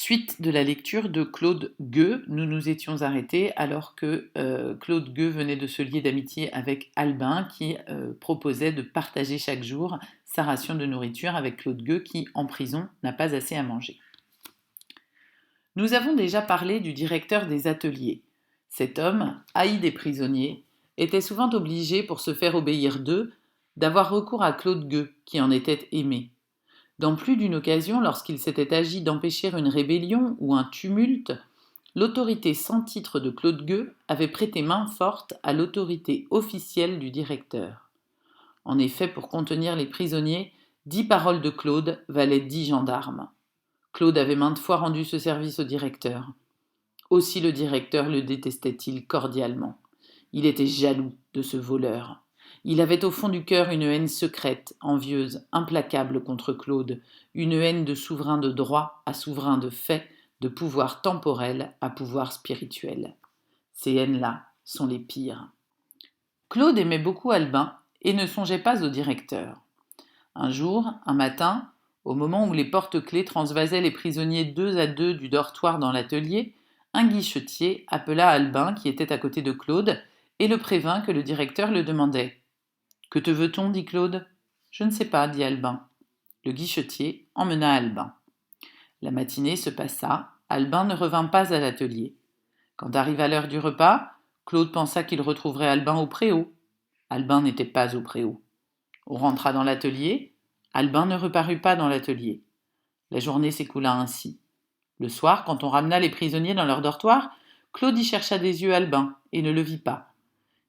Suite de la lecture de Claude Gueux, nous nous étions arrêtés alors que Claude Gueux venait de se lier d'amitié avec Albin qui proposait de partager chaque jour sa ration de nourriture avec Claude Gueux qui, en prison, n'a pas assez à manger. Nous avons déjà parlé du directeur des ateliers. Cet homme, haï des prisonniers, était souvent obligé, pour se faire obéir d'eux, d'avoir recours à Claude Gueux, qui en était aimé. Dans plus d'une occasion, lorsqu'il s'était agi d'empêcher une rébellion ou un tumulte, l'autorité sans titre de Claude Gueux avait prêté main forte à l'autorité officielle du directeur. En effet, pour contenir les prisonniers, 10 paroles de Claude valaient 10 gendarmes. Claude avait maintes fois rendu ce service au directeur. Aussi le directeur le détestait-il cordialement. Il était jaloux de ce voleur. Il avait au fond du cœur une haine secrète, envieuse, implacable contre Claude, une haine de souverain de droit à souverain de fait, de pouvoir temporel à pouvoir spirituel. Ces haines-là sont les pires. Claude aimait beaucoup Albin et ne songeait pas au directeur. Un jour, un matin, au moment où les porte-clés transvasaient les prisonniers deux à deux du dortoir dans l'atelier, un guichetier appela Albin qui était à côté de Claude et le prévint que le directeur le demandait. « Que te veut-on » dit Claude. « Je ne sais pas » dit Albin. Le guichetier emmena Albin. La matinée se passa, Albin ne revint pas à l'atelier. Quand arriva l'heure du repas, Claude pensa qu'il retrouverait Albin au préau. Albin n'était pas au préau. On rentra dans l'atelier, Albin ne reparut pas dans l'atelier. La journée s'écoula ainsi. Le soir, quand on ramena les prisonniers dans leur dortoir, Claude y chercha des yeux Albin et ne le vit pas.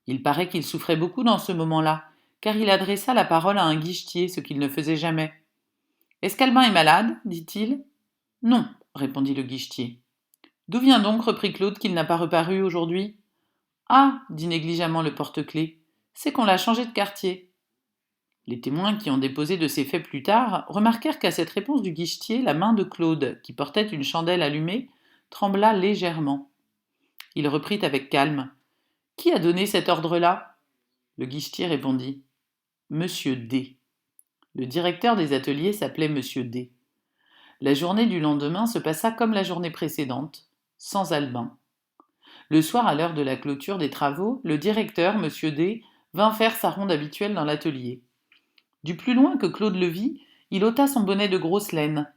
Il paraît qu'il souffrait beaucoup dans ce moment-là, car il adressa la parole à un guichetier, ce qu'il ne faisait jamais. « Est-ce qu'Albin est malade » dit-il. « Non, » répondit le guichetier. « D'où vient donc, reprit Claude, qu'il n'a pas reparu aujourd'hui ?»« Ah, dit négligemment le porte-clés, c'est qu'on l'a changé de quartier. » Les témoins qui ont déposé de ces faits plus tard remarquèrent qu'à cette réponse du guichetier, la main de Claude, qui portait une chandelle allumée, trembla légèrement. Il reprit avec calme. « Qui a donné cet ordre-là » Le guichetier répondit. « Monsieur D. » Le directeur des ateliers s'appelait Monsieur D. La journée du lendemain se passa comme la journée précédente, sans Albin. Le soir, à l'heure de la clôture des travaux, le directeur, Monsieur D, vint faire sa ronde habituelle dans l'atelier. Du plus loin que Claude le vit, il ôta son bonnet de grosse laine.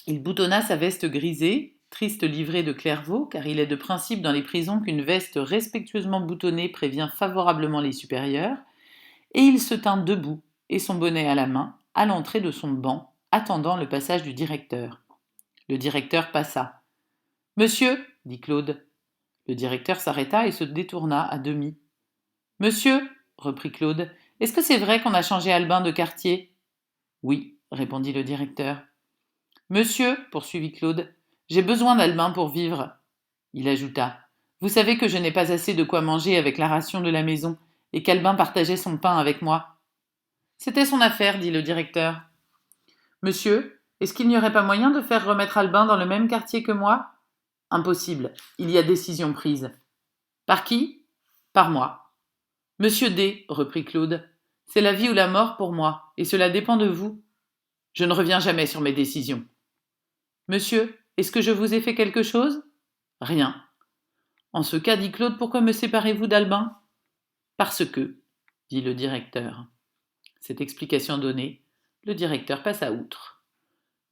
Il boutonna sa veste grisée, triste livrée de Clairvaux, car il est de principe dans les prisons qu'une veste respectueusement boutonnée prévient favorablement les supérieurs, et il se tint debout, et son bonnet à la main, à l'entrée de son banc, attendant le passage du directeur. Le directeur passa. « Monsieur » dit Claude. Le directeur s'arrêta et se détourna à demi. « Monsieur » reprit Claude, « est-ce que c'est vrai qu'on a changé Albin de quartier ?» « Oui, » répondit le directeur. « Monsieur, » poursuivit Claude, « j'ai besoin d'Albin pour vivre. » Il ajouta. « Vous savez que je n'ai pas assez de quoi manger avec la ration de la maison, et qu'Albin partageait son pain avec moi. » C'était son affaire, dit le directeur. « Monsieur, est-ce qu'il n'y aurait pas moyen de faire remettre Albin dans le même quartier que moi ?»« Impossible, il y a décision prise. »« Par qui ?»« Par moi. »« Monsieur D, reprit Claude, c'est la vie ou la mort pour moi, et cela dépend de vous. Je ne reviens jamais sur mes décisions. »« Monsieur, est-ce que je vous ai fait quelque chose ?»« Rien. »« En ce cas, dit Claude, pourquoi me séparez-vous d'Albin ?»« Parce que, dit le directeur. » Cette explication donnée, le directeur passa outre.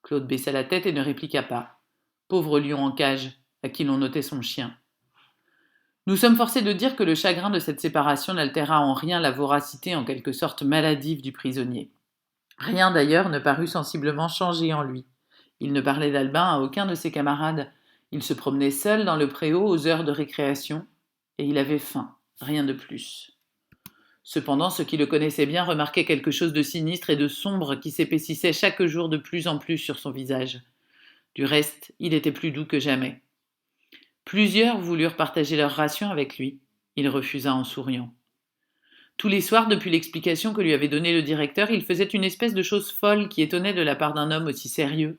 Claude baissa la tête et ne répliqua pas. Pauvre lion en cage, à qui l'on ôtait son chien. Nous sommes forcés de dire que le chagrin de cette séparation n'altéra en rien la voracité en quelque sorte maladive du prisonnier. Rien d'ailleurs ne parut sensiblement changé en lui. Il ne parlait d'Albin à aucun de ses camarades. Il se promenait seul dans le préau aux heures de récréation, et il avait faim, rien de plus. Cependant, ceux qui le connaissaient bien remarquaient quelque chose de sinistre et de sombre qui s'épaississait chaque jour de plus en plus sur son visage. Du reste, il était plus doux que jamais. Plusieurs voulurent partager leur ration avec lui. Il refusa en souriant. Tous les soirs, depuis l'explication que lui avait donnée le directeur, il faisait une espèce de chose folle qui étonnait de la part d'un homme aussi sérieux.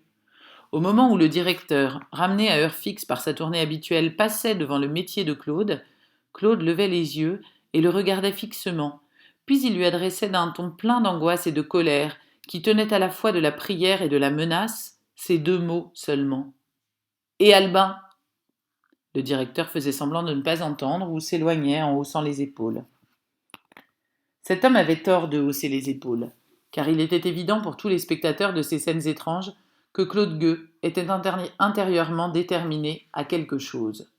Au moment où le directeur, ramené à heure fixe par sa tournée habituelle, passait devant le métier de Claude, Claude levait les yeux et le regardait fixement, puis il lui adressait d'un ton plein d'angoisse et de colère, qui tenait à la fois de la prière et de la menace, ces deux mots seulement. Et Albin ?» Le directeur faisait semblant de ne pas entendre ou s'éloignait en haussant les épaules. Cet homme avait tort de hausser les épaules, car il était évident pour tous les spectateurs de ces scènes étranges que Claude Gueux était intérieurement déterminé à quelque chose.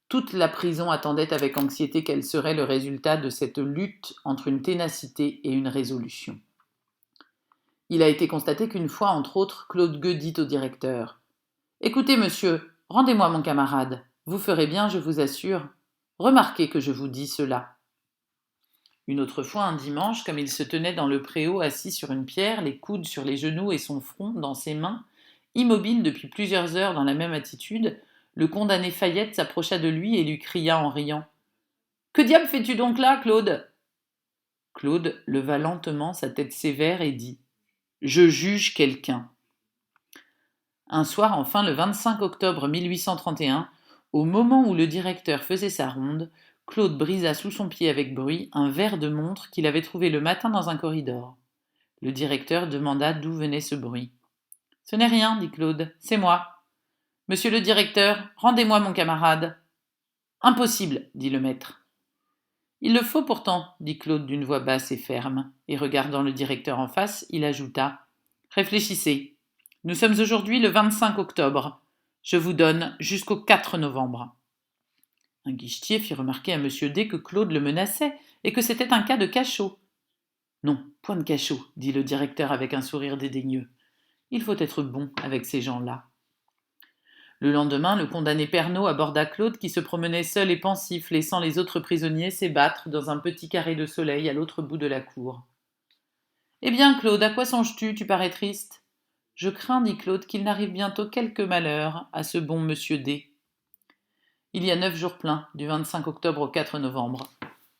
Toute la prison attendait avec anxiété quel serait le résultat de cette lutte entre une ténacité et une résolution. Il a été constaté qu'une fois, entre autres, Claude Gueux dit au directeur « Écoutez, monsieur, rendez-moi mon camarade. Vous ferez bien, je vous assure. Remarquez que je vous dis cela. » Une autre fois, un dimanche, comme il se tenait dans le préau assis sur une pierre, les coudes sur les genoux et son front dans ses mains, immobile depuis plusieurs heures dans la même attitude, le condamné Fayette s'approcha de lui et lui cria en riant « Que diable fais-tu donc là, Claude ?» Claude leva lentement sa tête sévère et dit « Je juge quelqu'un. » Un soir, enfin, le 25 octobre 1831, au moment où le directeur faisait sa ronde, Claude brisa sous son pied avec bruit un verre de montre qu'il avait trouvé le matin dans un corridor. Le directeur demanda d'où venait ce bruit. « Ce n'est rien, dit Claude, c'est moi. Monsieur le directeur, rendez-moi mon camarade. » « Impossible, dit le maître. « Il le faut pourtant, dit Claude d'une voix basse et ferme, et regardant le directeur en face, il ajouta « Réfléchissez. Nous sommes aujourd'hui le 25 octobre. Je vous donne jusqu'au 4 novembre. » Un guichetier fit remarquer à M. D que Claude le menaçait et que c'était un cas de cachot. « Non, point de cachot, dit le directeur avec un sourire dédaigneux. Il faut être bon avec ces gens-là. Le lendemain, le condamné Pernot aborda Claude qui se promenait seul et pensif, laissant les autres prisonniers s'ébattre dans un petit carré de soleil à l'autre bout de la cour. « Eh bien, Claude, à quoi songes-tu? Tu parais triste. »« Je crains, dit Claude, qu'il n'arrive bientôt quelque malheur à ce bon monsieur D. » Il y a 9 jours pleins, du 25 octobre au 4 novembre.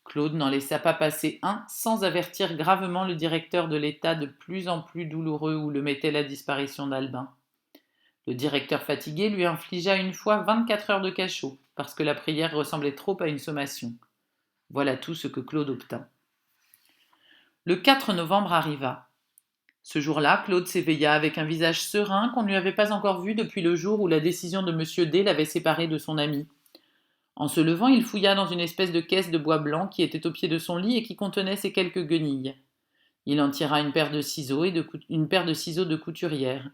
Claude n'en laissa pas passer un sans avertir gravement le directeur de l'état de plus en plus douloureux où le mettait la disparition d'Albin. Le directeur fatigué lui infligea une fois 24 heures de cachot, parce que la prière ressemblait trop à une sommation. Voilà tout ce que Claude obtint. Le 4 novembre arriva. Ce jour-là, Claude s'éveilla avec un visage serein qu'on ne lui avait pas encore vu depuis le jour où la décision de M. D l'avait séparé de son ami. En se levant, il fouilla dans une espèce de caisse de bois blanc qui était au pied de son lit et qui contenait ses quelques guenilles. Il en tira une paire de ciseaux de couturière.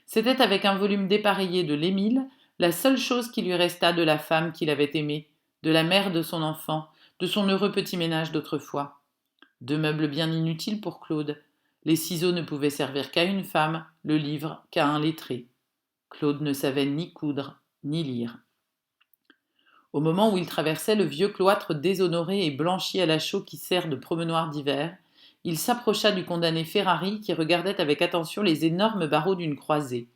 C'était avec un volume dépareillé de l'Émile la seule chose qui lui restât de la femme qu'il avait aimée, de la mère de son enfant, de son heureux petit ménage d'autrefois. 2 meubles bien inutiles pour Claude. Les ciseaux ne pouvaient servir qu'à une femme, le livre qu'à un lettré. Claude ne savait ni coudre, ni lire. Au moment où il traversait le vieux cloître déshonoré et blanchi à la chaux qui sert de promenoir d'hiver, il s'approcha du condamné Ferrari qui regardait avec attention les énormes barreaux d'une croisée.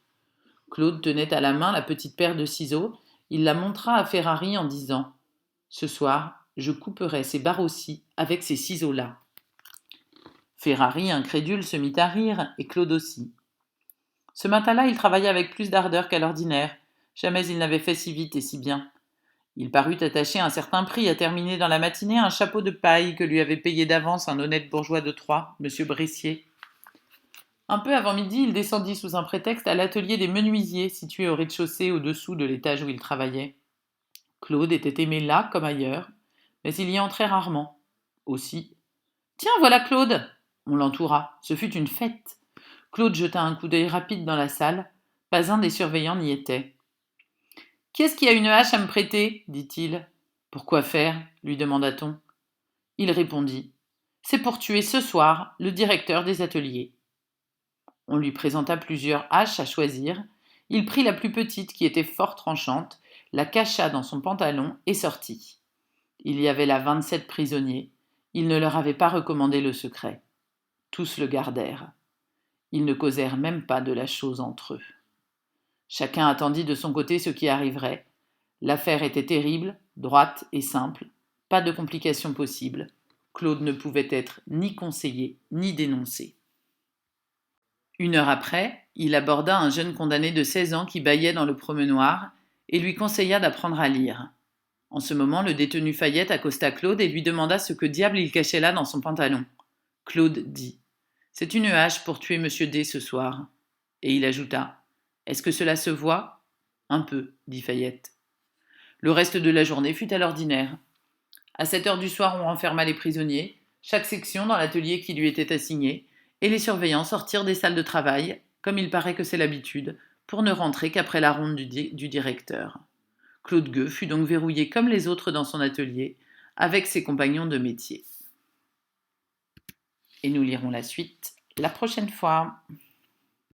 Claude tenait à la main la petite paire de ciseaux. Il la montra à Ferrari en disant « Ce soir, je couperai ces barreaux-ci avec ces ciseaux-là. » Ferrari, incrédule, se mit à rire, et Claude aussi. Ce matin-là, il travailla avec plus d'ardeur qu'à l'ordinaire. Jamais il n'avait fait si vite et si bien. Il parut attacher un certain prix à terminer dans la matinée un chapeau de paille que lui avait payé d'avance un honnête bourgeois de Troyes, M. Brissier. Un peu avant midi, il descendit sous un prétexte à l'atelier des menuisiers, situé au rez-de-chaussée au-dessous de l'étage où il travaillait. Claude était aimé là comme ailleurs, mais il y entrait rarement. Aussi. « Tiens, voilà Claude !» On l'entoura. Ce fut une fête. Claude jeta un coup d'œil rapide dans la salle. Pas un des surveillants n'y était. « Qui est-ce qui a une hache à me prêter ?» dit-il. « Pour quoi faire ?» lui demanda-t-on. Il répondit. « C'est pour tuer ce soir le directeur des ateliers. » On lui présenta plusieurs haches à choisir. Il prit la plus petite qui était fort tranchante, la cacha dans son pantalon et sortit. Il y avait là 27 prisonniers. Il ne leur avait pas recommandé le secret. Tous le gardèrent. Ils ne causèrent même pas de la chose entre eux. Chacun attendit de son côté ce qui arriverait. L'affaire était terrible, droite et simple. Pas de complications possibles. Claude ne pouvait être ni conseillé ni dénoncé. 1 heure après, il aborda un jeune condamné de 16 ans qui bâillait dans le promenoir et lui conseilla d'apprendre à lire. En ce moment, le détenu Fayette accosta Claude et lui demanda ce que diable il cachait là dans son pantalon. Claude dit « C'est une hache pour tuer M. D ce soir. » Et il ajouta « Est-ce que cela se voit ?» Un peu, dit Fayette. Le reste de la journée fut à l'ordinaire. À 7 heures du soir, on renferma les prisonniers, chaque section dans l'atelier qui lui était assigné, et les surveillants sortirent des salles de travail, comme il paraît que c'est l'habitude, pour ne rentrer qu'après la ronde du directeur. Claude Gueux fut donc verrouillé comme les autres dans son atelier, avec ses compagnons de métier. Et nous lirons la suite la prochaine fois.